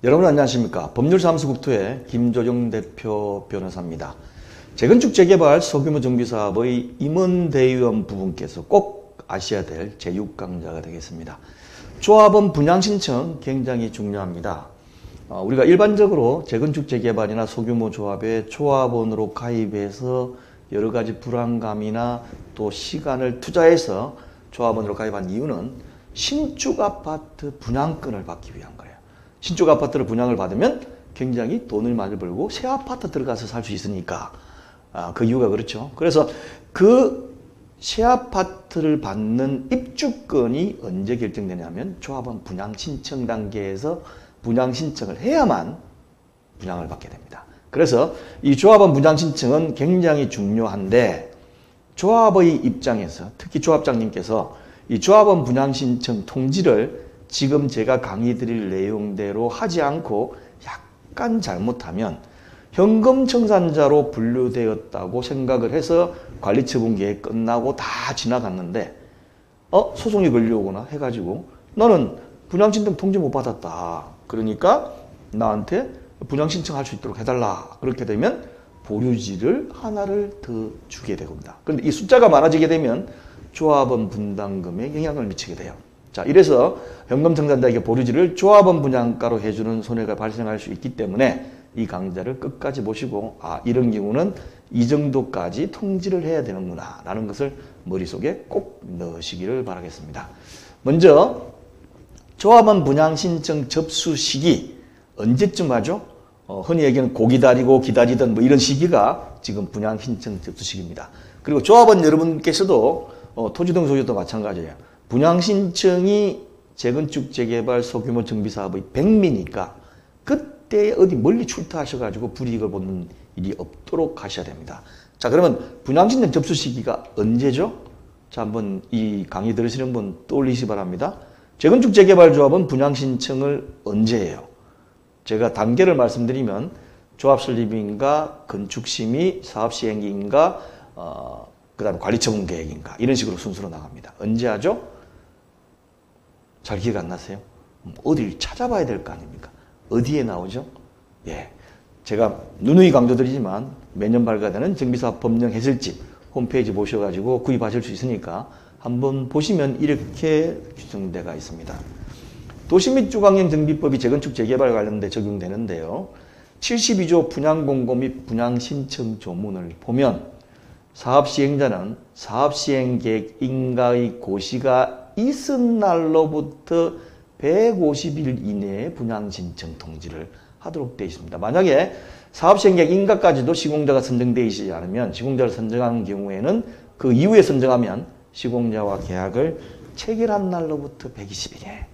여러분 안녕하십니까. 법률사무소국토의 김조정 대표 변호사입니다. 재건축 재개발 소규모 정비사업의 임원대의원 부분께서 꼭 아셔야 될 제6강좌가 되겠습니다. 조합원 분양신청 굉장히 중요합니다. 우리가 일반적으로 재건축 재개발이나 소규모 조합에 조합원으로 가입해서 여러 가지 불안감이나 또 시간을 투자해서 조합원으로 가입한 이유는 신축 아파트 분양권을 받기 위한 거예요. 신축 아파트를 분양을 받으면 굉장히 돈을 많이 벌고 새 아파트 들어가서 살 수 있으니까 그 이유가 그렇죠. 그래서 그 새 아파트를 받는 입주권이 언제 결정되냐면 조합원 분양 신청 단계에서 분양 신청을 해야만 분양을 받게 됩니다. 그래서 이 조합원 분양 신청은 굉장히 중요한데 조합의 입장에서 특히 조합장님께서 이 조합원 분양 신청 통지를 지금 제가 강의 드릴 내용대로 하지 않고 약간 잘못하면 현금 청산자로 분류되었다고 생각을 해서 관리처분 계획 끝나고 다 지나갔는데 소송이 걸려오거나 해가지고 너는 분양신청 통지 못 받았다. 그러니까 나한테 분양신청할 수 있도록 해달라. 그렇게 되면 보류지를 하나를 더 주게 됩니다. 그런데 이 숫자가 많아지게 되면 조합원 분담금에 영향을 미치게 돼요. 자, 이래서 현금 청산자에게 보류지를 조합원 분양가로 해주는 손해가 발생할 수 있기 때문에 이 강좌를 끝까지 보시고 이런 경우는 이 정도까지 통지를 해야 되는구나 라는 것을 머릿속에 꼭 넣으시기를 바라겠습니다. 먼저 조합원 분양 신청 접수 시기 언제쯤 하죠? 흔히 얘기하는 고기다리고 기다리던 이런 시기가 지금 분양 신청 접수 시기입니다. 그리고 조합원 여러분께서도 토지등 소유도 마찬가지예요. 분양 신청이 재건축 재개발 소규모 정비사업의 백미니까 그때 어디 멀리 출타하셔가지고 불이익을 보는 일이 없도록 하셔야 됩니다. 자, 그러면 분양 신청 접수 시기가 언제죠? 자, 한번 이 강의 들으시는 분 떠올리시기 바랍니다. 재건축 재개발 조합은 분양 신청을 언제 해요? 제가 단계를 말씀드리면 조합 설립인가, 건축심의, 사업시행인가, 그 다음에 관리처분 계획인가 이런 식으로 순서로 나갑니다. 언제 하죠? 잘 기억 안 나세요? 어딜 찾아봐야 될 거 아닙니까? 어디에 나오죠? 예, 제가 누누이 강조드리지만 매년 발간되는 정비사업 법령 해설집 홈페이지 보셔가지고 구입하실 수 있으니까 한번 보시면 이렇게 규정되어 있습니다. 도시 및 주거환경 정비법이 재건축 재개발 관련돼 적용되는데요. 72조 분양공고 및 분양신청 조문을 보면 사업시행자는 사업시행계획 인가의 고시가 있은 날로부터 150일 이내에 분양신청 통지를 하도록 되어 있습니다. 만약에 사업시행계획 인가까지도 시공자가 선정되어 있지 않으면 시공자를 선정한 경우에는 그 이후에 선정하면 시공자와 계약을 체결한 날로부터 120일에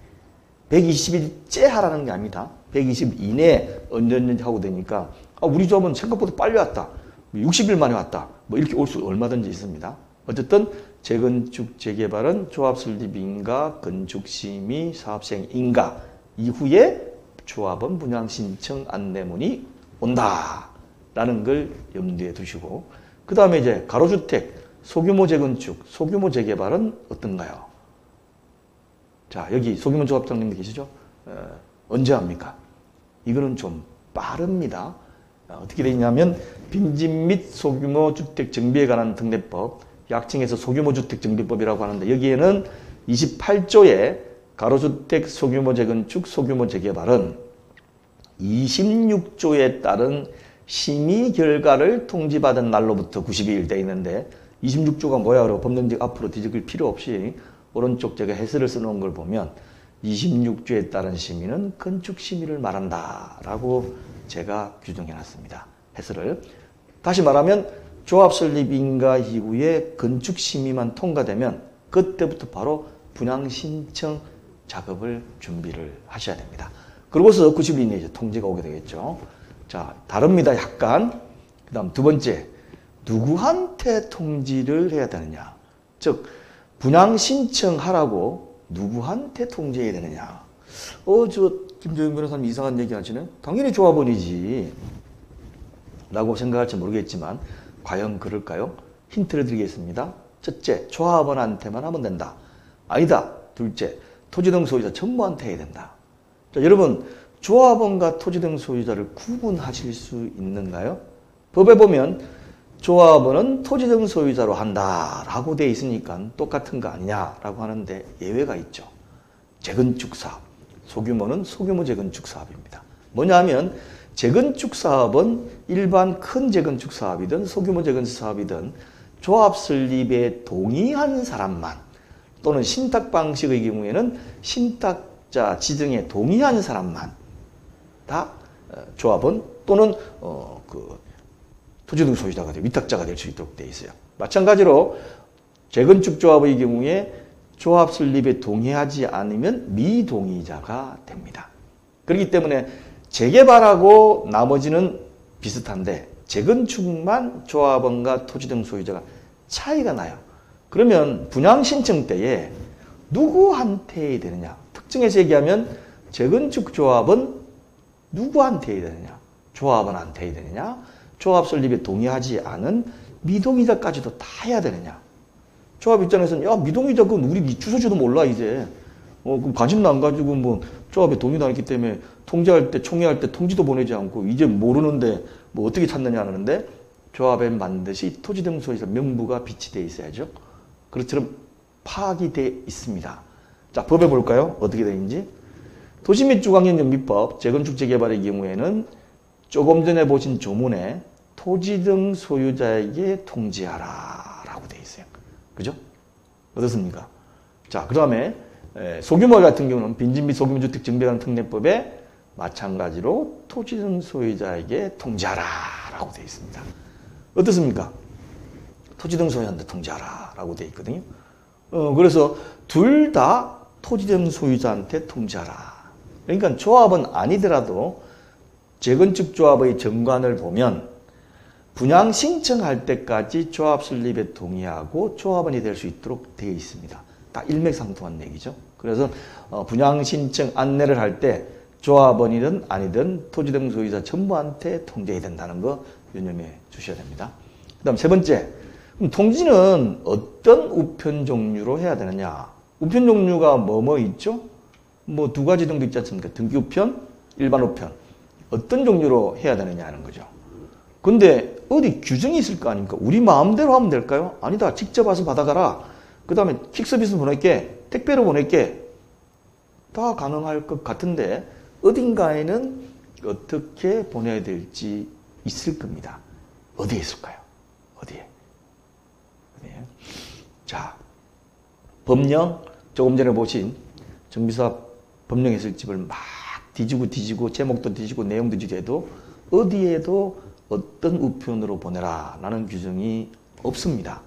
120일째 하라는 게 아닙니다. 120일 이내에 언제든지 하고 되니까 우리 조합은 생각보다 빨리 왔다. 60일 만에 왔다. 이렇게 올 수 얼마든지 있습니다. 어쨌든 재건축 재개발은 조합 설립인가, 건축심의, 사업시행 인가 이후에 조합원 분양신청 안내문이 온다라는 걸 염두에 두시고 그 다음에 이제 가로주택, 소규모 재건축, 소규모 재개발은 어떤가요? 자, 여기 소규모 조합장님 계시죠? 언제 합니까? 이거는 좀 빠릅니다. 어떻게 되냐면 빈집 및 소규모 주택 정비에 관한 특례법, 약칭해서 소규모 주택 정비법이라고 하는데 여기에는 28조의 가로주택 소규모 재건축 소규모 재개발은 26조에 따른 심의 결과를 통지받은 날로부터 92일 되어 있는데 26조가 뭐야? 그러고 법령적 앞으로 뒤적일 필요 없이 오른쪽 제가 해설을 써놓은 걸 보면 26조에 따른 심의는 건축심의를 말한다 라고 제가 규정해놨습니다. 해설을. 다시 말하면 조합 설립 인가 이후에 건축심의만 통과되면 그때부터 바로 분양신청 작업을 준비를 하셔야 됩니다. 그러고서 90일 이내에 이제 통지가 오게 되겠죠. 자, 다릅니다. 약간. 그 다음 두 번째, 누구한테 통지를 해야 되느냐. 즉, 분양신청하라고 누구한테 통지해야 되느냐. 김조영 변호사님 이상한 얘기 하시네. 당연히 조합원이지. 라고 생각할지 모르겠지만 과연 그럴까요? 힌트를 드리겠습니다. 첫째, 조합원한테만 하면 된다. 아니다. 둘째, 토지등 소유자 전부한테 해야 된다. 자, 여러분 조합원과 토지 등 소유자를 구분하실 수 있는가요? 법에 보면 조합원은 토지 등 소유자로 한다라고 돼 있으니까 똑같은 거 아니냐라고 하는데 예외가 있죠. 재건축 사업, 소규모는 소규모 재건축 사업입니다. 뭐냐면 재건축 사업은 일반 큰 재건축 사업이든 소규모 재건축 사업이든 조합 설립에 동의한 사람만 또는 신탁 방식의 경우에는 신탁자 지정에 동의한 사람만 다 조합원 또는 토지 등 소유자가 되고 위탁자가 될 수 있도록 되어 있어요. 마찬가지로 재건축 조합의 경우에 조합 설립에 동의하지 않으면 미동의자가 됩니다. 그렇기 때문에 재개발하고 나머지는 비슷한데 재건축만 조합원과 토지 등 소유자가 차이가 나요. 그러면 분양 신청 때에 누구한테 해야 되느냐? 특정해서 얘기하면 재건축 조합은 누구한테 해야 되느냐? 조합원한테 해야 되느냐? 조합 설립에 동의하지 않은 미동의자까지도 다 해야 되느냐? 조합 입장에서는 야 미동의자 그건 우리 주소지도 몰라 이제. 그럼 관심도 안 가지고 뭐 조합에 동의도 안 했기 때문에 통제할 때 총회할 때 통지도 보내지 않고 이제 모르는데 뭐 어떻게 찾느냐 하는데 조합에 반드시 토지 등 소유자 명부가 비치되어 있어야죠. 그것처럼 파악이 돼 있습니다. 자, 법에 볼까요? 어떻게 되어 있는지. 도시 및 주거환경정비법 재건축 재개발의 경우에는 조금 전에 보신 조문에 토지 등 소유자에게 통지하라 라고 되어 있어요. 그죠? 어떻습니까? 자, 그 다음에 소규모 같은 경우는 빈집 및 소규모 주택 정비관 특례법에 마찬가지로 토지 등 소유자에게 통지하라 라고 되어 있습니다. 어떻습니까? 토지 등 소유자한테 통지하라 라고 되어 있거든요. 그래서 둘 다 토지 등 소유자한테 통지하라. 그러니까 조합은 아니더라도 재건축 조합의 정관을 보면 분양 신청할 때까지 조합 설립에 동의하고 조합원이 될 수 있도록 되어 있습니다. 다 일맥상통한 얘기죠. 그래서 분양 신청 안내를 할 때 조합원이든 아니든 토지 등 소유자 전부한테 통지해야 된다는 거 유념해 주셔야 됩니다. 그 다음 세 번째, 그럼 통지는 어떤 우편 종류로 해야 되느냐? 우편 종류가 뭐 있죠? 뭐 두 가지 정도 있지 않습니까? 등기 우편, 일반 우편. 어떤 종류로 해야 되느냐 하는 거죠. 근데 어디 규정이 있을 거 아닙니까? 우리 마음대로 하면 될까요? 아니다. 직접 와서 받아가라. 그 다음에 퀵서비스 보낼게. 택배로 보낼게. 다 가능할 것 같은데 어딘가에는 어떻게 보내야 될지 있을 겁니다. 어디에 있을까요? 어디에? 자, 법령 조금 전에 보신 정비사업 법령 해설집을 막 뒤지고 제목도 뒤지고 내용도 뒤져도 어디에도 어떤 우편으로 보내라 라는 규정이 없습니다.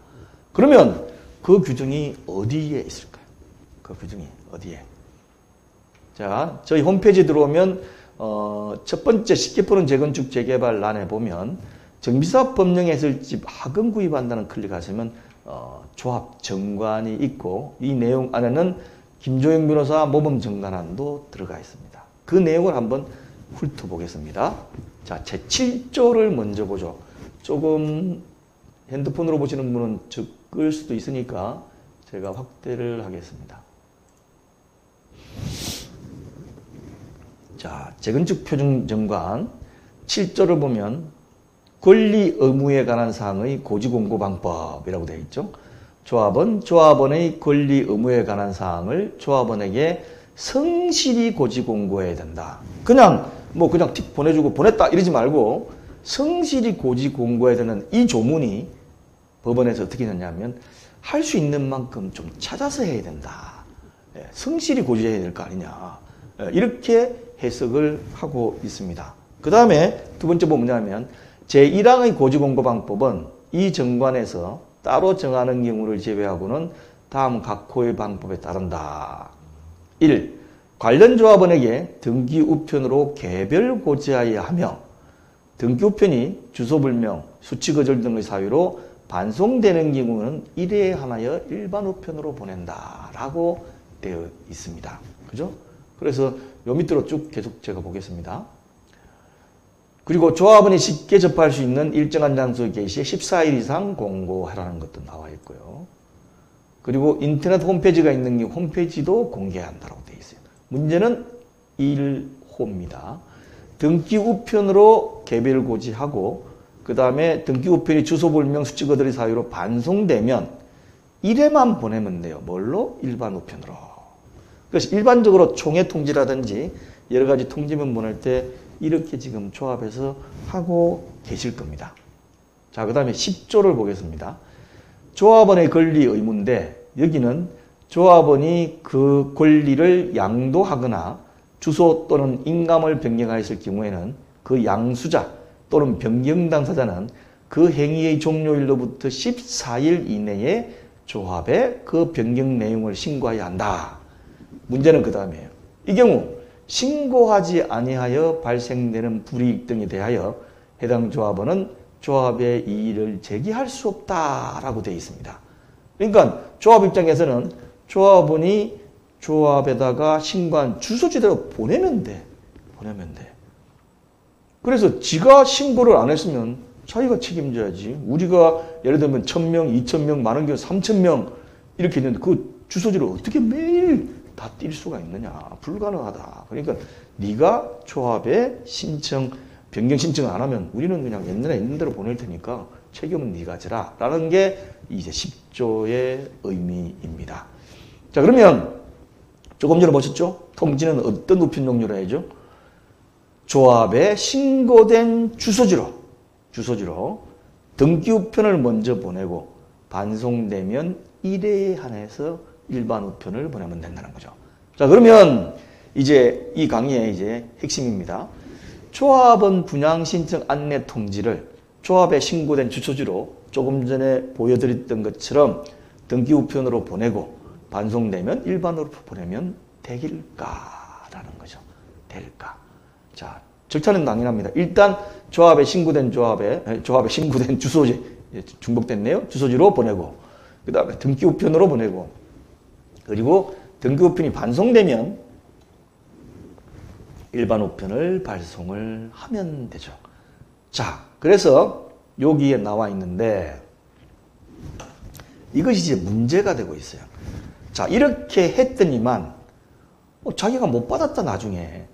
그러면 그 규정이 어디에 있을까요? 그 규정이 어디에? 자, 저희 홈페이지 들어오면 첫 번째 쉽게 푸는 재건축 재개발欄에 보면 정비사업 법령 해설집 하금 구입한다는 클릭하시면 조합 정관이 있고 이 내용 안에는 김조영 변호사 모범 정관안도 들어가 있습니다. 그 내용을 한번 훑어보겠습니다. 자, 제7조를 먼저 보죠. 조금 핸드폰으로 보시는 분은 적을 수도 있으니까 제가 확대를 하겠습니다. 자, 재건축 표준 정관 7조를 보면 권리 의무에 관한 사항의 고지공고 방법이라고 되어 있죠. 조합은 조합원의 권리 의무에 관한 사항을 조합원에게 성실히 고지공고해야 된다. 그냥 틱 보내주고 보냈다 이러지 말고 성실히 고지공고해야 되는 이 조문이 법원에서 어떻게 했냐면 할 수 있는 만큼 좀 찾아서 해야 된다. 성실히 고지해야 될 거 아니냐. 이렇게 해석을 하고 있습니다. 그 다음에 두 번째 뭐냐면 제1항의 고지공고 방법은 이 정관에서 따로 정하는 경우를 제외하고는 다음 각호의 방법에 따른다. 1. 관련 조합원에게 등기 우편으로 개별 고지하여야 하며 등기 우편이 주소불명, 수취거절 등의 사유로 반송되는 경우는 1회에 하나여 일반 우편으로 보낸다라고 되어 있습니다. 그죠? 그래서 요 밑으로 쭉 계속 제가 보겠습니다. 그리고 조합원이 쉽게 접할 수 있는 일정한 장소에 게시해 14일 이상 공고하라는 것도 나와 있고요. 그리고 인터넷 홈페이지가 있는 경우 홈페이지도 공개한다고 되어 있어요. 문제는 1호 호입니다. 등기 우편으로 개별 고지하고 그 다음에 등기 우편이 주소불명 수치거들의 사유로 반송되면 1회만 보내면 돼요. 뭘로? 일반 우편으로. 그래서 일반적으로 총회 통지라든지 여러 가지 통지문 보낼 때 이렇게 지금 조합해서 하고 계실 겁니다. 자, 그 다음에 10조를 보겠습니다. 조합원의 권리 의무인데 여기는 조합원이 그 권리를 양도하거나 주소 또는 인감을 변경하였을 경우에는 그 양수자 또는 변경 당사자는 그 행위의 종료일로부터 14일 이내에 조합에 그 변경 내용을 신고해야 한다. 문제는 그 다음이에요. 이 경우 신고하지 아니하여 발생되는 불이익 등에 대하여 해당 조합원은 조합의 이의를 제기할 수 없다라고 되어 있습니다. 그러니까 조합 입장에서는 조합원이 조합에다가 신고한 주소지대로 보내면 돼. 보내면 돼. 그래서 지가 신고를 안 했으면 자기가 책임져야지. 우리가 예를 들면 1000명, 2000명, 많은 경우 3000명 이렇게 있는데 그 주소지를 어떻게 매일 다 뛸 수가 있느냐. 불가능하다. 그러니까 네가 조합에 신청, 변경 신청을 안 하면 우리는 그냥 옛날에 있는 대로 보낼 테니까 책임은 네가 져라. 라는 게 이제 10조의 의미입니다. 자, 그러면 조금 전에 보셨죠? 통지는 어떤 우편 종류로 해야죠? 조합에 신고된 주소지로 등기 우편을 먼저 보내고 반송되면 1회에 한해서 일반 우편을 보내면 된다는 거죠. 자, 그러면 이제 이 강의의 이제 핵심입니다. 조합원 분양 신청 안내 통지를 조합에 신고된 주소지로 조금 전에 보여드렸던 것처럼 등기 우편으로 보내고 반송되면 일반으로 보내면 되길까라는 거죠. 될까. 자, 절차는 당연합니다. 일단 조합에 신고된 주소지, 중복됐네요. 주소지로 보내고 그 다음에 등기 우편으로 보내고 그리고 등기 우편이 반송되면 일반 우편을 발송을 하면 되죠. 자, 그래서 여기에 나와 있는데 이것이 이제 문제가 되고 있어요. 자, 이렇게 했더니만 자기가 못 받았다 나중에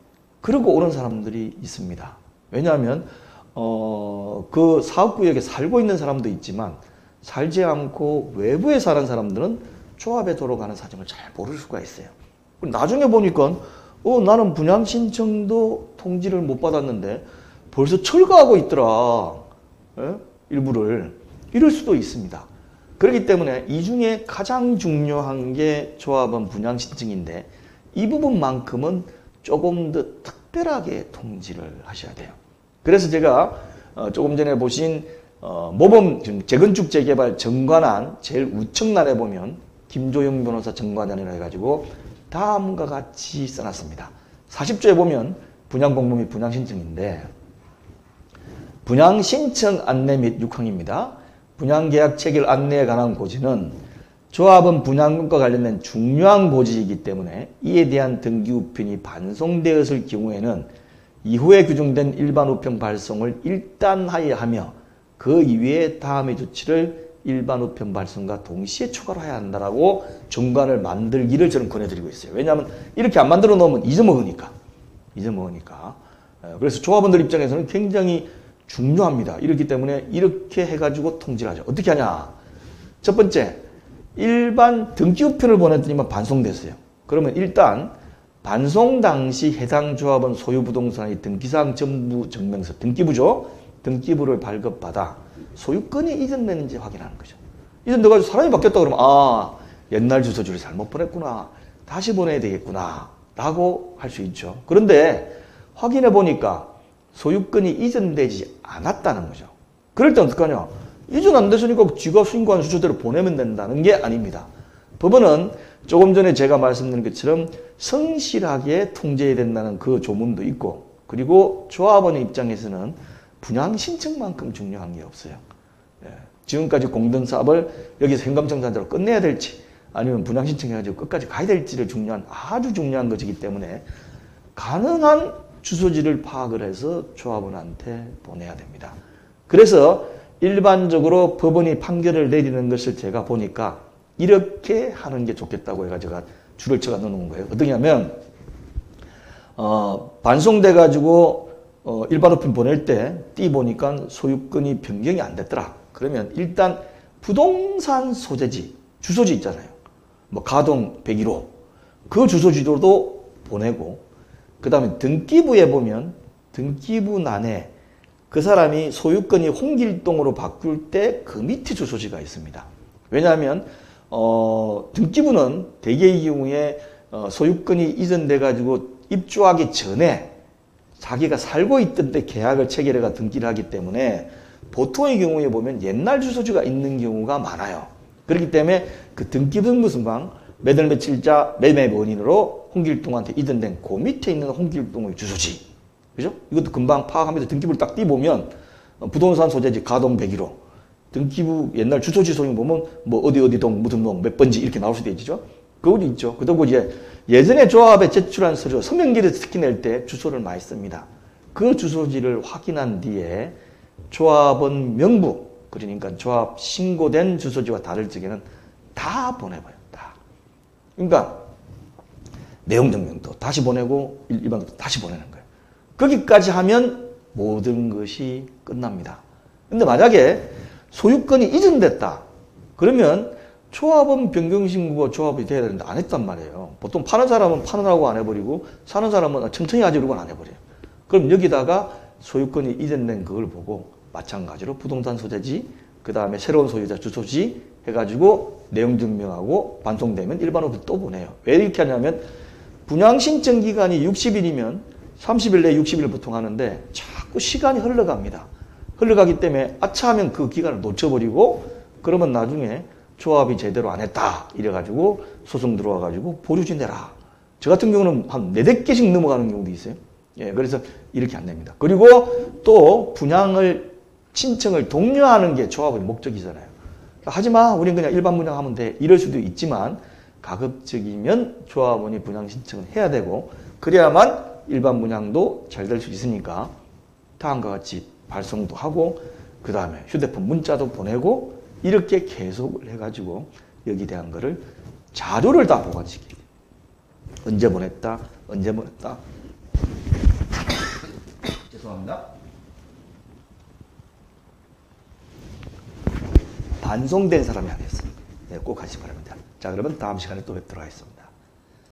그러고 오는 사람들이 있습니다. 왜냐하면 그 사업구역에 살고 있는 사람도 있지만 살지 않고 외부에 사는 사람들은 조합에 들어가는 사정을 잘 모를 수가 있어요. 나중에 보니까 나는 분양 신청도 통지를 못 받았는데 벌써 철거하고 있더라. 일부를. 이럴 수도 있습니다. 그렇기 때문에 이 중에 가장 중요한 게 조합원 분양 신청인데 이 부분만큼은 조금 더 특별하게 통지를 하셔야 돼요. 그래서 제가 조금 전에 보신 모범 재건축 재개발 정관안 제일 우측날에 보면 김조영 변호사 정관안이라 해가지고 다음과 같이 써놨습니다. 40조에 보면 분양공모 및 분양신청인데 분양신청 안내 및 6항입니다. 분양계약 체결 안내에 관한 고지는 조합은 분양금과 관련된 중요한 고지이기 때문에 이에 대한 등기 우편이 반송되었을 경우에는 이후에 규정된 일반 우편 발송을 일단 하여하며 그 이외에 다음의 조치를 일반 우편 발송과 동시에 추가로 해야 한다라고 정관을 만들기를 저는 권해드리고 있어요. 왜냐하면 이렇게 안 만들어 놓으면 잊어먹으니까. 그래서 조합원들 입장에서는 굉장히 중요합니다. 이렇기 때문에 이렇게 해가지고 통지를 하죠. 어떻게 하냐? 첫 번째, 일반 등기 우편을 보냈더니만 반송됐어요. 그러면 일단 반송 당시 해당 조합원 소유 부동산의 등기사항 전부 증명서, 등기부죠. 등기부를 발급받아 소유권이 이전됐는지 확인하는 거죠. 이전돼가지고 사람이 바뀌었다 그러면 옛날 주소지를 잘못 보냈구나. 다시 보내야 되겠구나. 라고 할 수 있죠. 그런데 확인해 보니까 소유권이 이전되지 않았다는 거죠. 그럴 때 어떡하냐? 이전 안 됐으니까 지가 신고한 주소대로 보내면 된다는 게 아닙니다. 법원은 조금 전에 제가 말씀드린 것처럼 성실하게 통제해야 된다는 그 조문도 있고 그리고 조합원의 입장에서는 분양 신청만큼 중요한 게 없어요. 지금까지 공동 사업을 여기서 현감청산대로 끝내야 될지 아니면 분양 신청해가지고 끝까지 가야 될지를 아주 중요한 것이기 때문에 가능한 주소지를 파악을 해서 조합원한테 보내야 됩니다. 그래서 일반적으로 법원이 판결을 내리는 것을 제가 보니까 이렇게 하는 게 좋겠다고 해가지고 줄을 쳐가 넣는 거예요. 어떻게 하면 반송돼가지고 일반 우편 보낼 때 띠 보니까 소유권이 변경이 안 됐더라. 그러면 일단 부동산 소재지, 주소지 있잖아요. 뭐 가동 101호. 그 주소지로도 보내고, 그 다음에 등기부에 보면 등기부란에 그 사람이 소유권이 홍길동으로 바꿀 때 그 밑에 주소지가 있습니다. 왜냐하면 등기부는 대개의 경우에 소유권이 이전돼 가지고 입주하기 전에 자기가 살고 있던 때 계약을 체결해가 등기를 하기 때문에 보통의 경우에 보면 옛날 주소지가 있는 경우가 많아요. 그렇기 때문에 그 등기부등본상 몇월 며칠자 매매 원인으로 홍길동한테 이전된 그 밑에 있는 홍길동의 주소지, 그죠? 이것도 금방 파악하면서 등기부를 딱 띄보면 부동산 소재지 가동 101호, 등기부 옛날 주소지 소용 보면 뭐 어디 동 무슨 동 몇 번지 이렇게 나올 수도 있죠. 그거 있죠. 그리고 이제 예전에 조합에 제출한 서류 서명지를 특히 낼 때 주소를 많이 씁니다. 그 주소지를 확인한 뒤에 조합원 명부, 그러니까 조합 신고된 주소지와 다를 적에는 다 보내봐요. 다. 그러니까 내용 증명도 다시 보내고 일반도 다시 보내는 거예요. 거기까지 하면 모든 것이 끝납니다. 근데 만약에 소유권이 이전됐다. 그러면 조합은 변경신고가 조합이 돼야 되는데 안 했단 말이에요. 보통 파는 사람은 파느라고 안 해버리고 사는 사람은 천천히 하지 그러고는 안 해버려요. 그럼 여기다가 소유권이 이전된 그걸 보고 마찬가지로 부동산 소재지, 그 다음에 새로운 소유자 주소지 해가지고 내용 증명하고 반송되면 일반으로 또 보내요. 왜 이렇게 하냐면 분양신청 기간이 60일이면 30일 내에 60일 보통 하는데 자꾸 시간이 흘러갑니다. 흘러가기 때문에 아차 하면 그 기간을 놓쳐버리고 그러면 나중에 조합이 제대로 안 했다 이래가지고 소송 들어와가지고 보류지 내라. 저 같은 경우는 한 4-5개씩 넘어가는 경우도 있어요. 예, 그래서 이렇게 안 됩니다. 그리고 또 분양을 신청을 독려하는 게 조합의 목적이잖아요. 하지마, 우린 그냥 일반 분양하면 돼 이럴 수도 있지만 가급적이면 조합원이 분양 신청을 해야 되고 그래야만 일반 분양도 잘 될 수 있으니까 다음과 같이 발송도 하고 그 다음에 휴대폰 문자도 보내고 이렇게 계속을 해가지고 여기 대한 거를 자료를 다 보관시키게. 언제 보냈다, 언제 보냈다. 죄송합니다. 반송된 사람이 안 했어. 네, 꼭 하시기 바랍니다. 자, 그러면 다음 시간에 또 뵙도록 하겠습니다.